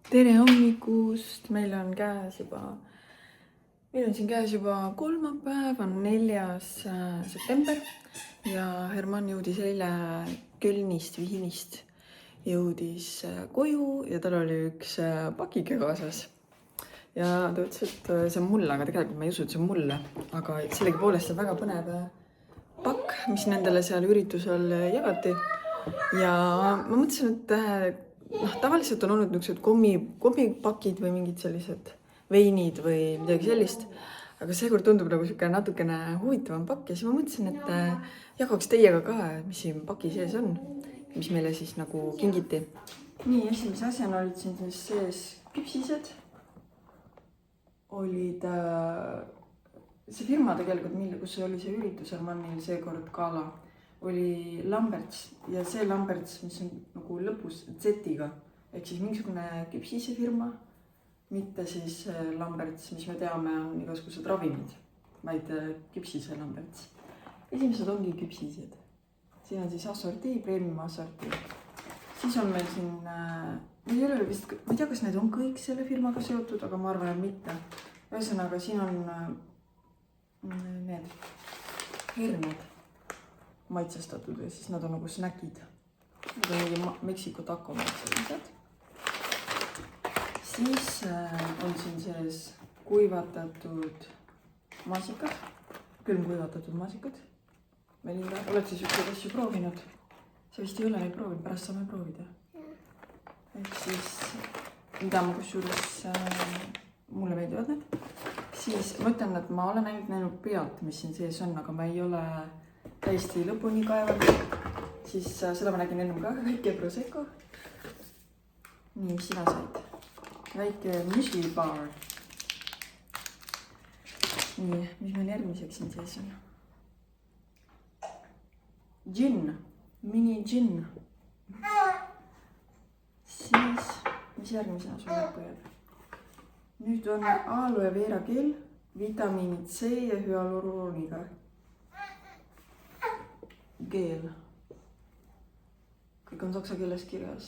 Tere hommikust, meil on siin käes juba kolmapäev, on 4. september ja Herman jõudis eile Kölnist, Viinist, jõudis koju ja tal oli üks pakike kaasas. Ja ta ütles, et see on mulle, aga tegelikult ma ei usu, et see on mulle, aga sellegipoolest on väga põnev pakk, mis nendele seal üritusel jagati. Ja ma mõtlesin, et tavaliselt on olnud niisugused kommipakid või mingid sellised veinid või midagi sellist, aga seekord tundub nagu sihuke natukene huvitavam pakk ja siis ma mõtlesin, et jagaks teiega ka, mis siin paki sees on, mis meile siis nagu kingiti. Nii, esimese asjana olid siin siis sees küpsised, olid see firma tegelikult, kus oli see üritus Hermanil seekord gala, oli Lamberts ja see Lamberts, mis on nagu lõpus Z-iga, ehk siis mingisugune küpsise firma, mitte siis Lamberts, mis me teame, on igasugused ravimid, vaid küpsise Lamberts. Esimesed ongi küpsised. Siin on siis assorti, premium assorti. Siis on meil siin, ma ei tea, kas need on kõik selle firmaga seotud, aga ma arvan, et mitte. Ühesõnaga, siin on need herned maitsestatud ja siis nad on nagu snäkid. Need on mingi Meksiko taco sellised. Siis on siin sees kuivatatud maasikad, külmkuivatatud maasikad. Melinda, oled siis üks asju proovinud? Sa vist ei ole neid proovinud, pärast saame proovida. Ehk siis, mida ma kusjuures, mulle meeldivad need. Siis ma ütlen, et ma olen näinud pealt, mis siin sees on, aga ma ei ole täiesti lõpuni kaevanud. Siis seda ma nägin ennem ka, väike prosecco. Nii, mis sina said? Väike müsli bar. Nii, mis meil järgmiseks siin sees on? Gin, mini gin. Siis, mis järgmisena sul näppu jääb? Nüüd on aloe vera gel, vitamiini C ja hyalurooniga. Gel. Kõik on saksa keeles kirjas.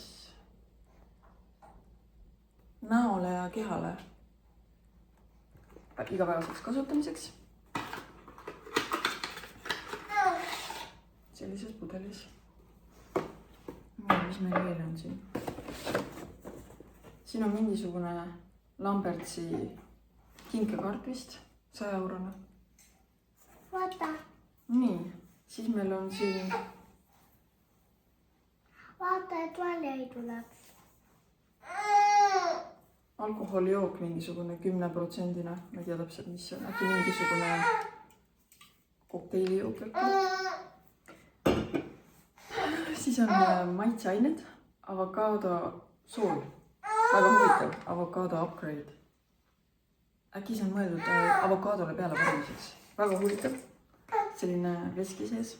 Näole ja kehale. Igapäevaseks kasutamiseks. Sellises pudelis. Mis meil veel on siin? Siin on mingisugune Lambertsi kinkekaart vist, 100 eurone. Vaata. Nii, siis meil on siin... Vaata, et valja ei tuleb. Alkoholijook mingisugune 10%-na, ma ei tea täpselt, mis see on, äkki mingisugune kokteilijook. Siis on maitseained, avokaado sool. Väga huvitav, avokaado upgrade. Äkki see on mõeldud avokaadole peale panemiseks. Väga huvitav. Selline veski sees.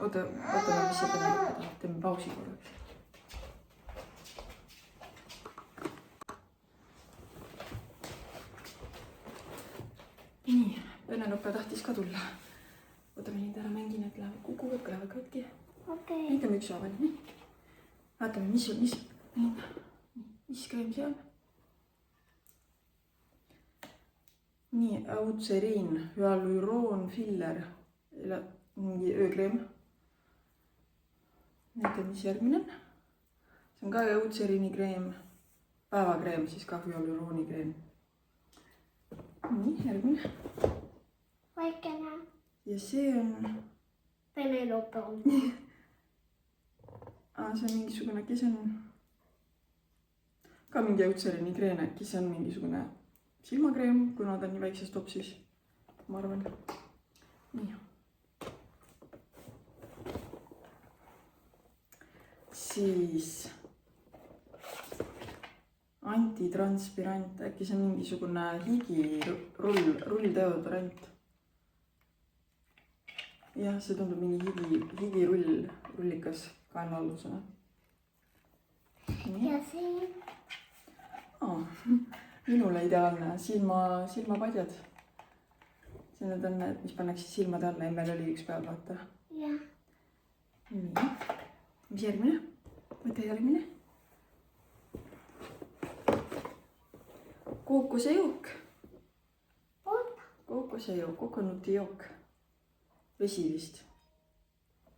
Oota, mis see peale lõpetada. Teeme pausi korraks. Nii, Penelope tahtis ka tulla. Oota, me nüüd ära mängin, et kukuvad, kõlevad katki. Okei. Näitame üks aaval, nii. Vaatame, mis kreem see on? Nii, Eucerin, hyaluroon filler, mingi öökreem. Näitame, mis järgmine on. See on ka Eucerini kreem, päevakreem, siis ka hyalurooni kreem. Nii, järgmine. Väikene. Ja see on... Penelope on. See on mingisugune, äkki see on ka mingi Eucerini kreen, äkki see on mingisugune silmakreem, kuna ta on nii väikses topsis, ma arvan. Nii. Siis antitranspirant, äkki see on mingisugune rulldeodorant. Jah, see tundub mingi higirullikas kaenlaalusena. Ja siin? Minule ideaalne silmapadjad. See need on need, mis pannakse silmade alla, meil oli üks päev, vaata. Jah. Nii. Mis järgmine? Võta järgmine. kookosejook. Oota. Kookosejook, kokonuutijook. Vesi vist.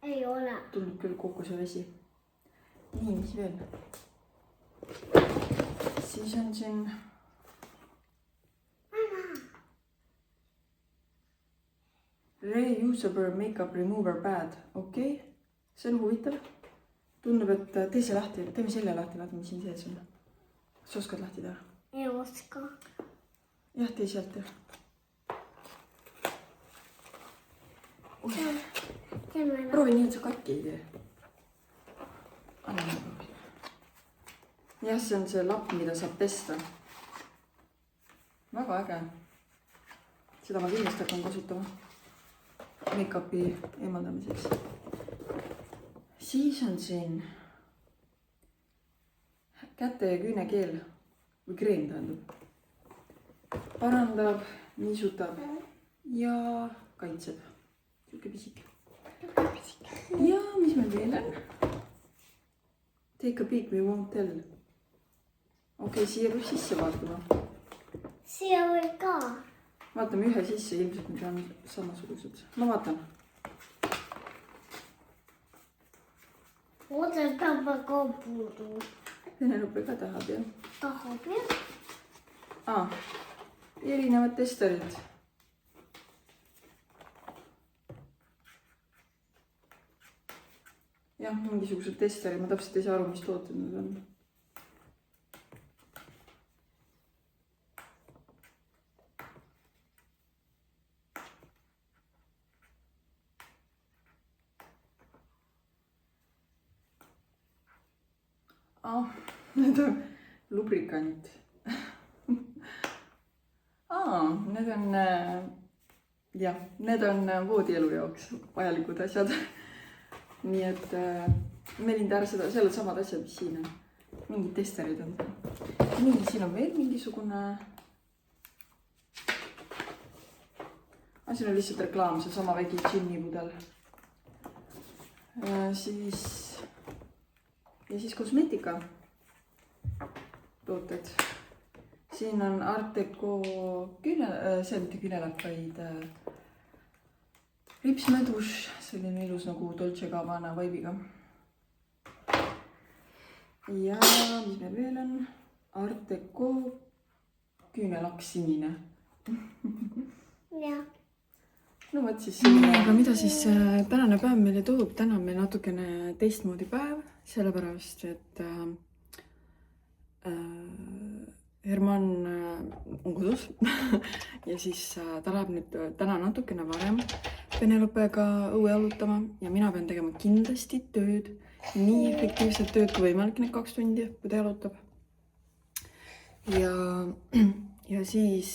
Ei ole. Tundub küll kookosevesi. Nii, mis veel? Siis on siin reusable makeup remover pad. Okei. See on huvitav. Tundub, et tee see lahti. Teeme selle lahti, vaata, mis siin sees on. Kas sa oskad lahti teha? Ei oska. Jah, tee sealt teha. Proovi nii, et sa katki ei tee. Anna ma proovin. Jah, see on see lapp, mida saab pesta. Väga äge. Seda ma kindlasti hakkan kasutama make-upi eemaldamiseks. Siis on siin käte ja küünekeel või kreem tähendab. Parandab, niisutab ja kaitseb. Siuke pisik. Ja mis meil veel on? Take a peek, we won't tell. Okei, siia võib sisse vaatama. Siia või ka. Vaatame ühe sisse, ilmselt need on samasugused. Ma vaatan. Otetaan ka puudu. Penelope ka tahab, jah? Tahab, jah? Erinevad testerid. Jah, mingisugused testerid. Ma täpselt ei saa aru, mis tooted need on. Need on lubrikant. Need on, jah, need on voodielu jaoks vajalikud asjad. Nii et Melinda ära seal on samad asjad, mis siin on. Mingid testerid on. Nii, siin on veel mingisugune. Siin on lihtsalt reklaam, see sama vägi džinni pudel. Ja siis kosmeetika tooted. Siin on Art Deco see mitte küünelak, vaid ripsmedus, selline ilus nagu Dolce Gabbana vaibiga. Ja mis meil veel on? Art Deco küünelak sinine. Jah. No võt siis. Aga mida siis tänane päev meile toob? Täna on meil natukene teistmoodi päev, sellepärast, et Herman on kodus ja siis ta läheb nüüd täna natukene varem Penelopega õue jalutama ja mina pean tegema kindlasti tööd, nii efektiivset tööd kui võimalik need 2 tundi, kui ta jalutab. Ja siis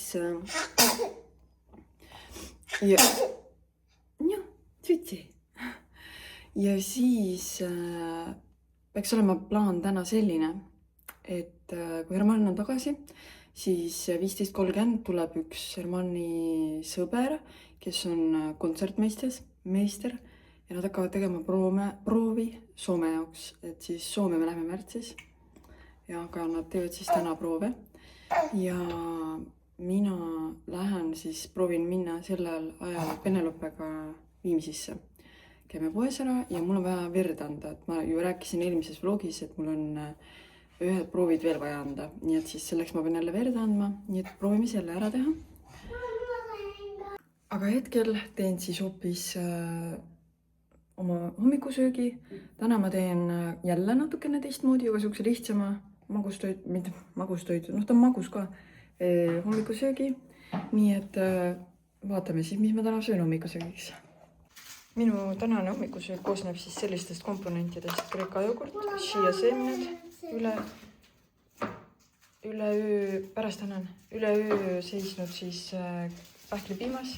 ja siis peaks olema plaan täna selline, et kui Herman on tagasi, siis 15.30 tuleb üks Hermani sõber, kes on kontsertmeister ja nad hakkavad tegema proovi Soome jaoks, et siis Soome me läheme märtsis ja aga nad teevad siis täna proove ja mina lähen siis, proovin minna sellel ajal Penelopega Viimsisse. Käime poes ära ja mul on vaja verd anda, et ma ju rääkisin eelmises vlogis, et mul on ühed proovid veel vaja anda, nii et siis selleks ma pean jälle verd andma, nii et proovime selle ära teha. Aga hetkel teen siis hoopis oma hommikusöögi. Täna ma teen jälle natukene teistmoodi, aga siukse lihtsama magustoidu, mitte magustoidu, ta on magus ka, hommikusöögi. Nii et vaatame siis, mis ma täna söön hommikusöögiks. Minu tänane hommikusöök koosneb siis sellistest komponentidest: Kreeka jogurt, chia seemned, üle öö seisnud siis pähklipiimas.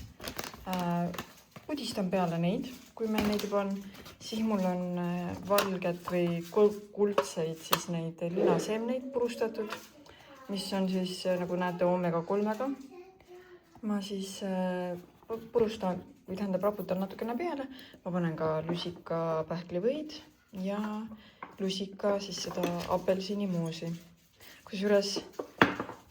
Pudistan peale neid, kui meil neid juba on. Siis mul on valget või kuldseid siis neid linaseemneid purustatud, mis on siis, nagu näete, omega-3-ga. Ma siis purustan või tähendab raputan natukene peale. Ma panen ka lusika pähklivõid ja lusika siis seda apelsinimoosi. Kusjuures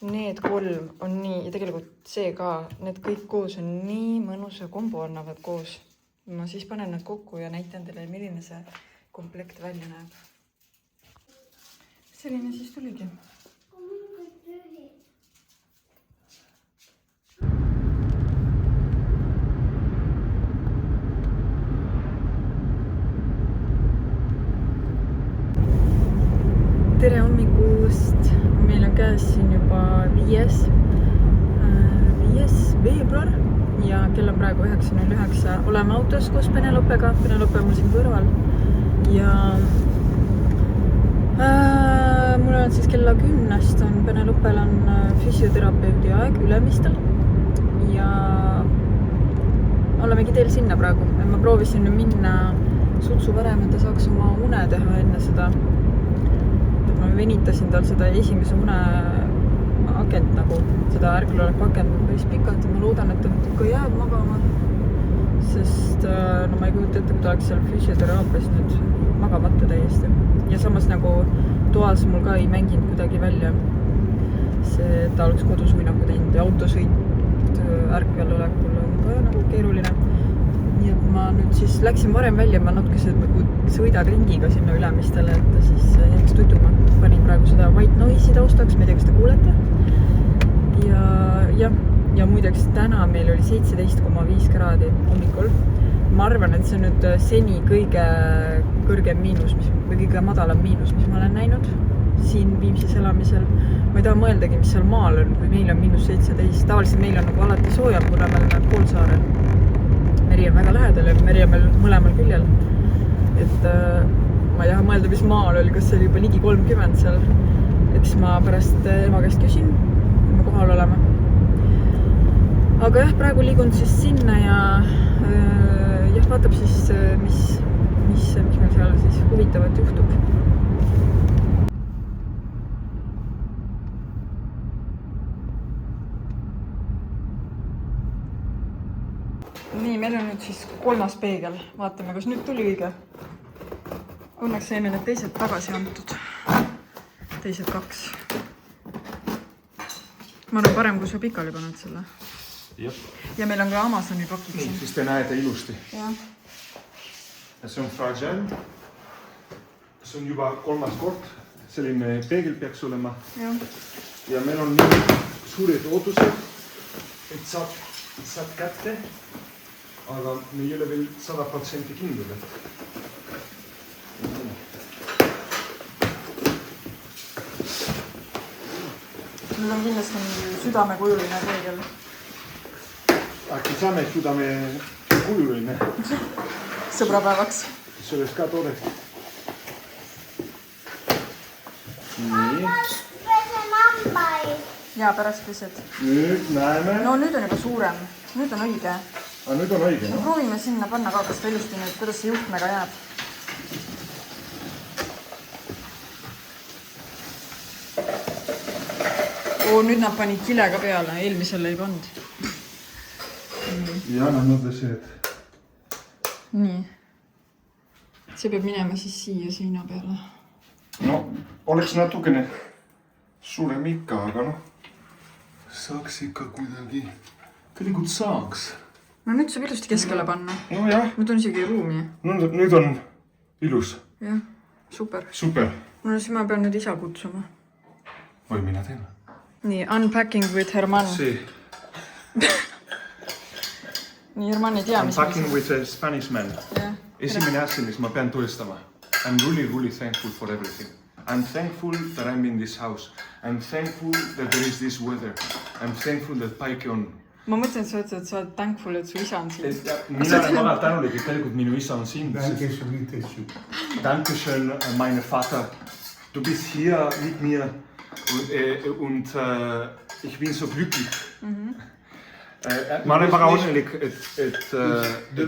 need 3 on nii, ja tegelikult see ka, need kõik koos on nii mõnusa kombo annavad koos. Ma siis panen nad kokku ja näitan teile, milline see komplekt välja näeb. Selline siis tuligi. Tere hommikust! Meil on käes siin juba 5. veebruar ja kell on praegu 9.09. Oleme autos koos Penelopega. Penelope on mul siin kõrval. Ja mul on siis kella 10 on Penelopel on füsioterapeudi aeg Ülemistel. Ja olemegi teel sinna praegu. Ma proovisin minna sutsu varem, et ta saaks oma une teha enne seda. Ma venitasin tal seda esimese une akent nagu, seda ärkloleku akent päris pikalt ja ma loodan, et ta ikka jääb magama. Sest no ma ei kujuta ette, kui ta oleks seal füsioteraapias nüüd magamata täiesti. Ja samas nagu toas mul ka ei mänginud kuidagi välja see, et ta oleks kodus uinaku teinud ja autosõit ärkvel olekul on ka nagu keeruline. Nii et ma nüüd siis läksin varem välja, ma natuke sõidan ringiga sinna Ülemistele, et ta siis jääks tutuma. Panin praegu seda white noise'i taustaks, ma ei tea, kas te kuulete. Ja muideks täna meil oli 17,5 kraadi hommikul. Ma arvan, et see on nüüd seni kõige kõrgem miinus, või kõige madalam miinus, mis ma olen näinud siin Viimsis elamisel. Ma ei taha mõeldagi, mis seal maal on, kui meil on -17. Tavaliselt meil on nagu alati soojam, kuna me oleme Poolsaarel. Meri on väga lähedal ja Meri on meil mõlemal küljel. Et ma ei taha mõelda, mis maal oli, kas see oli juba ligi 30 seal. Eks ma pärast ema käest küsin, kui me kohal oleme. Aga jah, praegu liigun siis sinna ja vaatab siis, mis meil seal siis huvitavat juhtub. Nii, meil on nüüd siis 3. peegel. Vaatame, kas nüüd tuli õige. Õnneks saime need teised tagasi antud. Teised 2. Ma olen parem, kui sa pikali paned selle. Ja meil on ka Amazoni pakid. Nii, siis te näete ilusti. Ja. See on Fragile. See on juba 3. kord. Selline peegel peaks olema. Ja meil on nii suured ootused, et saad kätte. Aga me ei ole veel 100% kindlad. Nüüd on kindlasti südamekujuline peegel. Äkki saame südamekujuline? Sõbrapäevaks. See oleks ka tore. Nii. Pesen hambaid. Ja pärast pesed. Nüüd näeme. No nüüd on juba suurem. Nüüd on õige. Aga nüüd on õige, no? Proovime sinna panna ka, kas ta ilusti nüüd, kuidas see juhtmega jääb. Nüüd nad panid kilega peale, eelmisel ei pannud. Ja nad mõtlesid, et... Nii. See peab minema siis siia seina peale. No, oleks natukene suurem ikka, aga noh, saaks ikka kuidagi... Tegelikult saaks. No nüüd saab ilusti keskele panna. No jah. Nüüd on isegi ruumi. No, nüüd on ilus. Jah, super. Super. No siis ma pean nüüd isa kutsuma. Või mina teen. Nii, unpacking with Herman. See. Nii, Herman ei tea, mis... Unpacking with a Spanish man. Yeah. Esimene asi, mis ma pean tõestama. I'm really thankful for everything. I'm thankful that I'm in this house. I'm thankful that there is this weather. I'm thankful that Paike on. Ma mõtlen, et sa ütlesid, et sa oled thankful, et su isa on siin. Mina olen väga tänulik, et tegelikult minu isa on siin. Dankeschön, meine Vater. Du bist hier mit mir und ich bin so glücklich. Ma olen väga õnnelik, et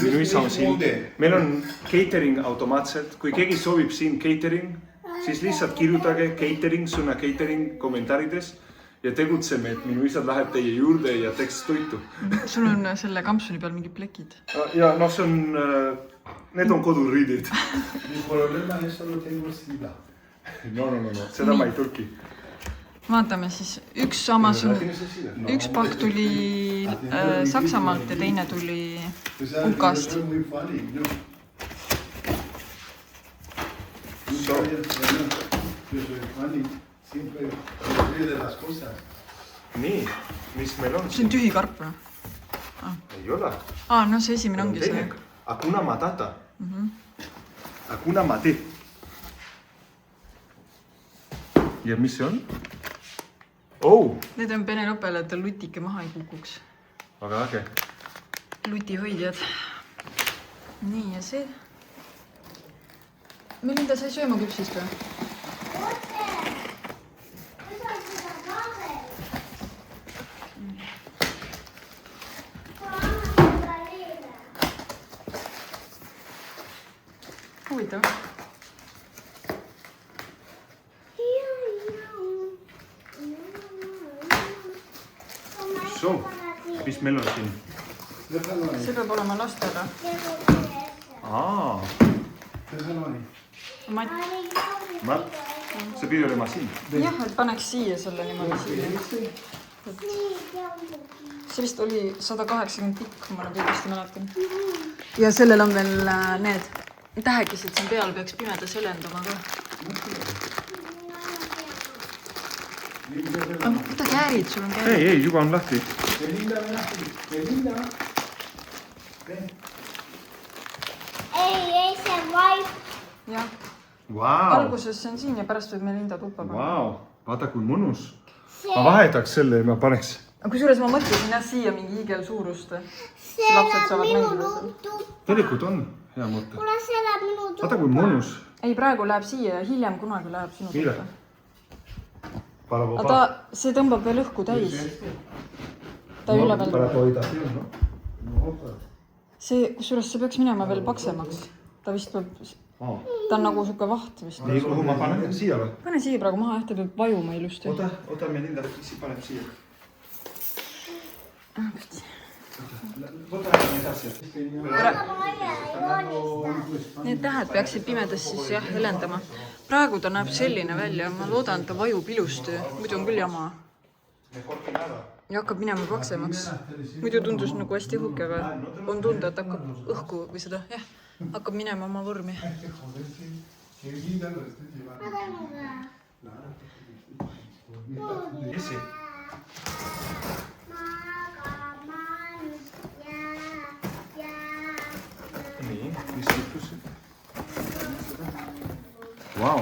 minu isa on siin. Meil on catering automaatselt. Kui keegi soovib siin catering, siis lihtsalt kirjutage catering, sõna catering kommentaarides. Ja tegutseme, et minu isad läheb teie juurde ja teeks toitu. Sul on selle kampsuni peal mingid plekid? Ja no see on, need on koduriidid. Mi problema es solo tengo sida. No, seda ma ei tõlki. Vaatame siis, üks pakk tuli Saksamaalt ja teine tuli UK-st. Nii, mis meil on? See on tühi karp või? Ei ole. No see esimene ongi see. Hakuna Matata. Hakuna Mate. Ja mis see on? Need on Penelopele, et ta lutike maha ei kukuks. Väga äge. Lutihoidjad. Nii, ja see. Melinda, sa ei sööma küpsist või? Huvitav. Mis meil on siin? See peab olema lastele. Matt, see pidi olema siin. Jah, et paneks siia selle niimoodi siia. See vist oli 180 pikk, kui ma õigesti mäletan. Ja sellel on veel need tähekesed siin peal, peaks pimeda selendama ka. Mida käärid? Sul on käärid? Ei, juba on lahti. Ei, see vaip. Jah. Alguses see on siin ja pärast võib Melinda tuppa panna. Vaata kui mõnus. Ma vahetaks selle ja ma paneks. Kui suures ma mõtlesin jah siia mingi hiigel suurust. See läheb minu tuppa. Tegelikult on hea mõte. Kuule, see läheb minu tuppa. Vaata kui mõnus. Ei, praegu läheb siia ja hiljem kunagi läheb sinu tuppa. Aga see tõmbab veel õhku täis. Ta üleval. See, kusjuures see peaks minema veel paksemaks. Ta vist peab... Ta on nagu suke vaht vist. Nii, kuhu ma panen? Siia või? Pane siia praegu maha, ta peab vajuma ilusti. Oota Melinda, isi paneb siia. Võta edasi. Need tähed peaksid pimedas siis jah helendama. Praegu ta näeb selline välja. Ma loodan, et ta vajub ilusti. Muidu on küll jama. Ja hakkab minema paksemaks. Muidu tundus nagu hästi õhuke, aga on tunda, et hakkab õhku või seda, jah, hakkab minema oma vormi. Isi. Nii, mis juhtus? Vau.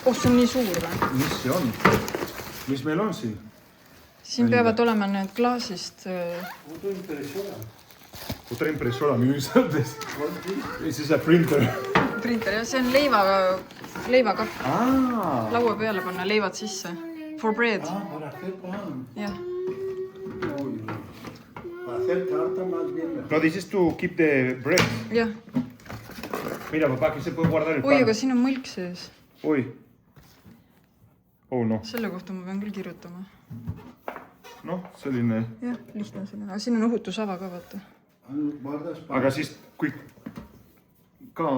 See on nii suur või? Mis see on? Mis meil on siin? Siin peavad olema need klaasist... Otra impresora, minu üsaldes. See see printer. Printer, jah, see on leivakapp. Laua peale panna leivad sisse. For bread. Jah. No dices tú, keep the bread. Jah. Mira, papá, aquí se puede guardar el pan. Oi, aga siin on mõlk sees. Oi. Oh, no. Selle kohta ma pean küll kirjutama. Noh, selline... Jah, lihtne selline. Aga siin on õhutusava ka, vaata. Aga siis, kui ka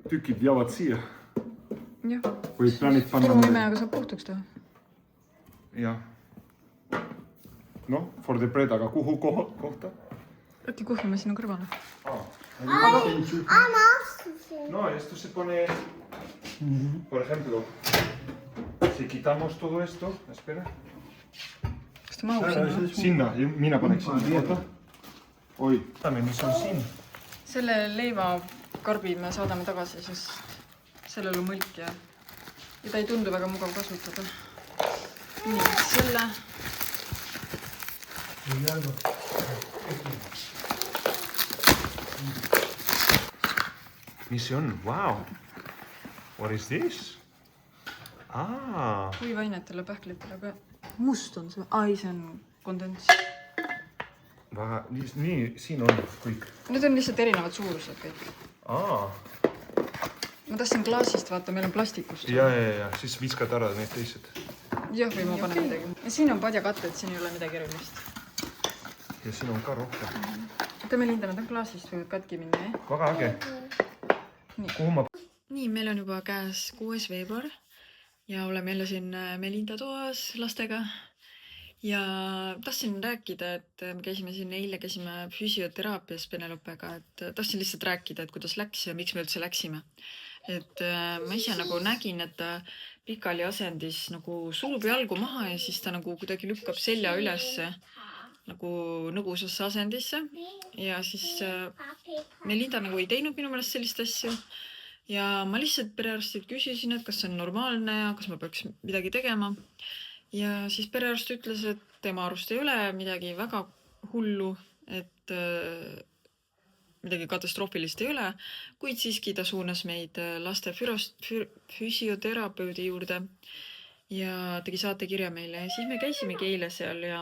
tükid jäävad siia. Jah. Või plaanid panna... Turuimejaga saab puhtuks teha. Jah. No, for the bread, aga kuhu kohta? Äkki kuhjame sinu kõrvale. No, esto se pone... Por ejemplo, si quitamos todo esto... Espera. Kas ta mahub sinna? Sinna, mina paneksin. Oi, mis on siin? Selle leivakarbi me saadame tagasi, sest sellel on mõlk ja ta ei tundu väga mugav kasutada. Nii, selle... Mis see on? Wow! What is this? Kuivainetele, pähklitele, aga must on see. Ai, see on kondens. Nii, siin on kõik. Need on lihtsalt erinevad suurused kõik. Ma tahtsin klaasist, vaata, meil on plastikust. Ja, siis viskad ära need teised. Jah, või ma panen midagi. Ja siin on padjakatted, siin ei ole midagi erilist. Ja siin on ka rohkem. Oota, Melinda, nad on klaasist võivad katki minna, jah? Väga äge. Kuhu ma... Nii, meil on juba käes 6. veebruar. ja oleme jälle siin Melinda toas lastega ja tahtsin rääkida, et me käisime siin eile, käisime füsioteraapias Penelopega, et tahtsin lihtsalt rääkida, et kuidas läks ja miks me üldse läksime. Et ma ise nagu nägin, et ta pikali asendis nagu sulub jalgu maha ja siis ta nagu kuidagi lükkab selja ülesse nagu nõgusasse asendisse ja siis Melinda nagu ei teinud minu meelest sellist asju ja ma lihtsalt perearstilt küsisin, et kas see on normaalne ja kas ma peaks midagi tegema ja siis perearst ütles, et tema arust ei ole midagi väga hullu, et midagi katastroofilist ei ole, kuid siiski ta suunas meid laste füsioterapeudi juurde ja tegi saatekirja meile ja siis me käisimegi eile seal ja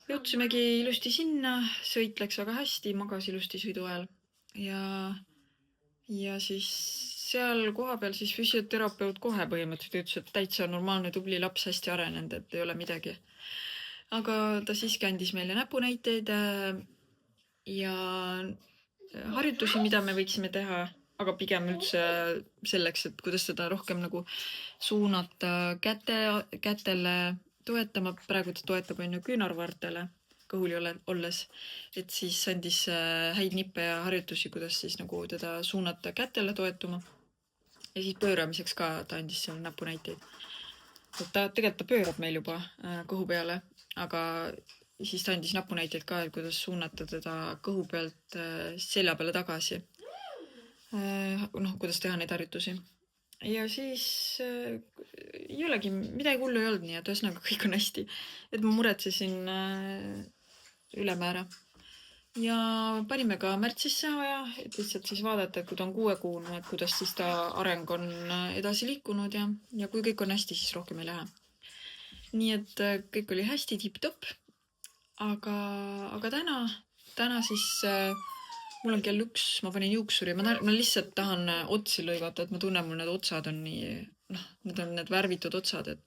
jõudsimegi ilusti sinna, sõit läks väga hästi, magas ilusti sõidu ajal ja siis seal kohapeal siis füsioterapeut kohe põhimõtteliselt ütles, et täitsa normaalne, tubli laps, hästi arenenud, et ei ole midagi. Aga ta siiski andis meile näpunäiteid ja harjutusi, mida me võiksime teha, aga pigem üldse selleks, et kuidas seda rohkem nagu suunata kätele toetama, praegu ta toetab küünarvartele kõhuli olles, et siis andis häid nippe ja harjutusi, kuidas siis nagu teda suunata kätele toetuma. Ja siis pööramiseks ka ta andis seal näpunäiteid. Et tegelikult ta pöörab meil juba kõhu peale, aga siis ta andis näpunäiteid ka, et kuidas suunata teda kõhu pealt selja peale tagasi. Kuidas teha neid harjutusi. Ja siis ei olegi, midagi hullu ei olnud nii, et ühesõnaga kõik on hästi. Et ma muretsesin ülemäära. Ja panime ka märtsisse aja, et lihtsalt siis vaadata, et kui ta on 6-kuune, et kuidas siis ta areng on edasi liikunud ja kui kõik on hästi, siis rohkem ei lähe. Nii et kõik oli hästi tipp-topp. Aga täna siis mul on kell 1, ma panin juuksuri, ma lihtsalt tahan otsi lõigata, et ma tunnen, mul need otsad on nii, need on need värvitud otsad, et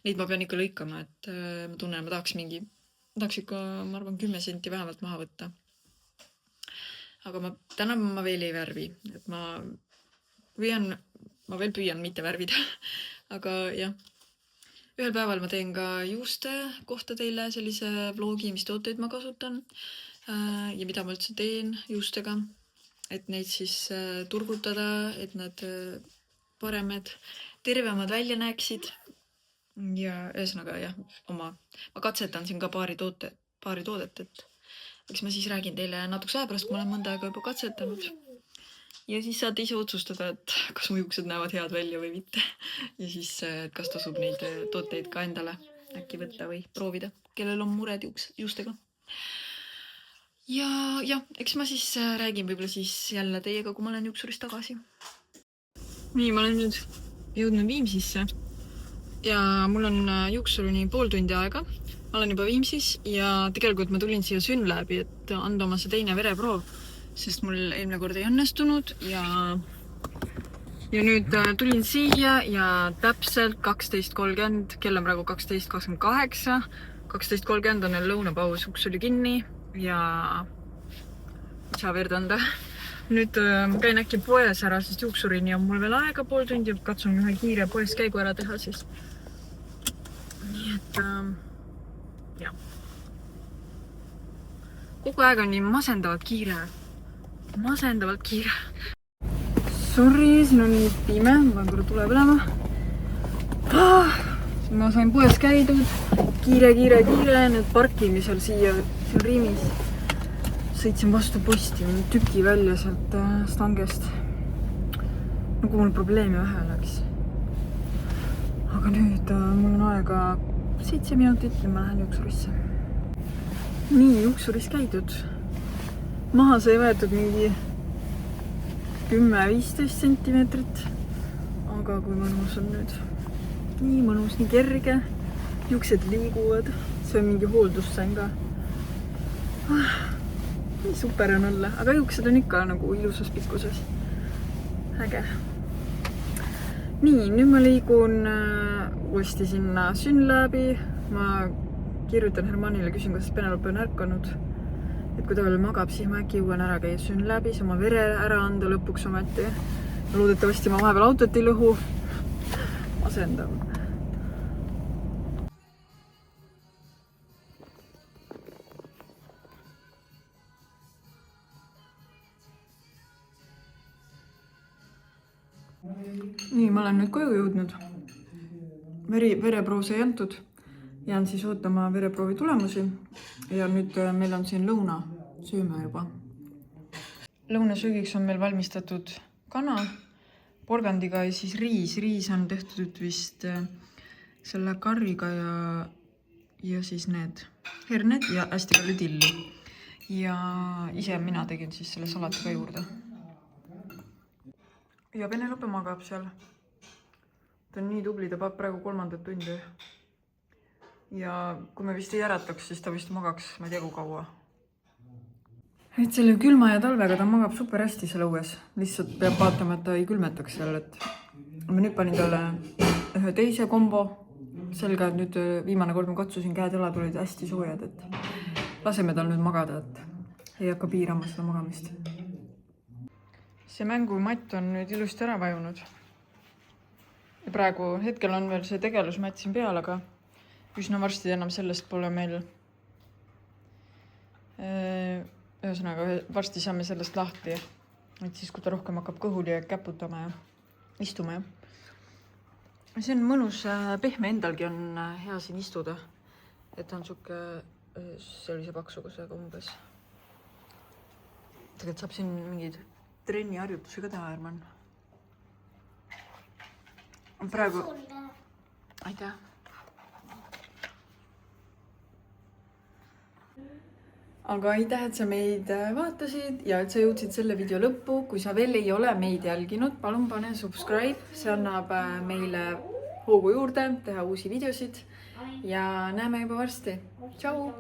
neid ma pean ikka lõikama, et ma tunnen, ma tahaks ikka, ma arvan, 10 senti vähemalt maha võtta. Aga täna ma veel ei värvi, et ma veel püüan mitte värvida, aga jah. Ühel päeval ma teen ka juuste kohta teile sellise vlogi, mis tooteid ma kasutan. Ja mida ma üldse teen juustega, et neid siis turgutada, et nad paremad, tervemad välja näeksid. Ja ühesõnaga jah, ma katsetan siin ka paari toodet, et eks ma siis räägin teile natukese aja pärast, kui ma olen mõnda aega juba katsetanud. Ja siis saate ise otsustada, et kas mu juuksed näevad head välja või mitte. Ja siis kas tasub neid tooteid ka endale äkki võtta või proovida, kellel on mured juustega. Ja eks ma siis räägin võib-olla siis jälle teiega, kui ma olen juuksurist tagasi. Nii, ma olen nüüd jõudnud Viimsisse ja mul on juuksurini pool tundi aega. Ma olen juba Viimsis ja tegelikult ma tulin siia Synlabi, et anda oma see teine vereproov, sest mul eelmine kord ei õnnestunud ja nüüd tulin siia ja täpselt 12.30, kell on praegu 12.28, 12.30 on lõunapaus, uks oli kinni ja ei saa verd anda. Nüüd ma käin äkki poes ära, sest juuksurini on mul veel aega pool tundi, katsun ühe kiire poes käigu ära teha siis. Nii et jah. Kogu aeg on nii masendavalt kiire. Sorry, siin on nii pime, ma pean korra tule põlema. Ma sain poes käidud, kiire, need parkimisel siia Riimis. Sõitsin vastu posti, tüki välja sealt stangest. Nagu mul probleemi vähe läks. Aga nüüd mul on aega 7 minutit ja ma lähen juuksurisse. Nii, juuksuris käidud. Maha sai võetud mingi 10-15 sentimeetrit. Aga kui mõnus on nüüd. Nii mõnus, nii kerge. Juuksed liiguvad. See on mingi hooldussäng ka. Nii super on olla. Aga juuksed on ikka nagu ilusas pikkuses. Äge. Nii, nüüd ma liigun uuesti sinna Synlabi. Ma kirjutan Hermanile, küsin, kas Penelope on ärkanud. Et kui ta veel magab, siis ma äkki jõuan ära käia Synlabis, oma vere ära anda lõpuks ometi. Loodetavasti ma vahepeal autot ei lõhu. Ma masendav. Nii, ma olen nüüd koju jõudnud. Vereproov sai antud. Jään siis ootama vereproovi tulemusi. Ja nüüd meil on siin lõuna. Sööme juba. Lõunasöögiks on meil valmistatud kana porgandiga ja siis riis. Riis on tehtud vist selle karriga ja siis need herned ja hästi palju tilli. Ja ise mina tegin siis selle salatiga juurde. Ja Penelope magab seal. Ta on nii tubli, ta paneb praegu 3. tundi. Ja kui me vist ei ärataks, siis ta vist magaks, ma ei tea kui kaua. Et selle külma ja talvega ta magab super hästi seal õues. Lihtsalt peab vaatama, et ta ei külmetaks seal. Ma nüüd panin talle ühe teise kombo selga, et nüüd viimane kord ma katsusin, käed jalad olid hästi soojad. Et laseme tal nüüd magada, et ei hakka piirama seda magamist. See mängumatt on nüüd ilusti ära vajunud. Ja praegu hetkel on veel see tegelusmatt siin peal, aga üsna varsti enam sellest pole meil. Ühesõnaga, varsti saame sellest lahti, et siis kui ta rohkem hakkab kõhuli ja käputama ja istuma. See on mõnus pehme, endalgi on hea siin istuda, et on suke sellise paksugusega umbes. Tegelikult saab siin mingid trenniharjutusi ka teha, Herman. Praegu... Aitäh! Aga aitäh, et sa meid vaatasid ja et sa jõudsid selle video lõppu. Kui sa veel ei ole meid jälginud, palun pane subscribe. See annab meile hoogu juurde teha uusi videosid ja näeme juba varsti. Tšau!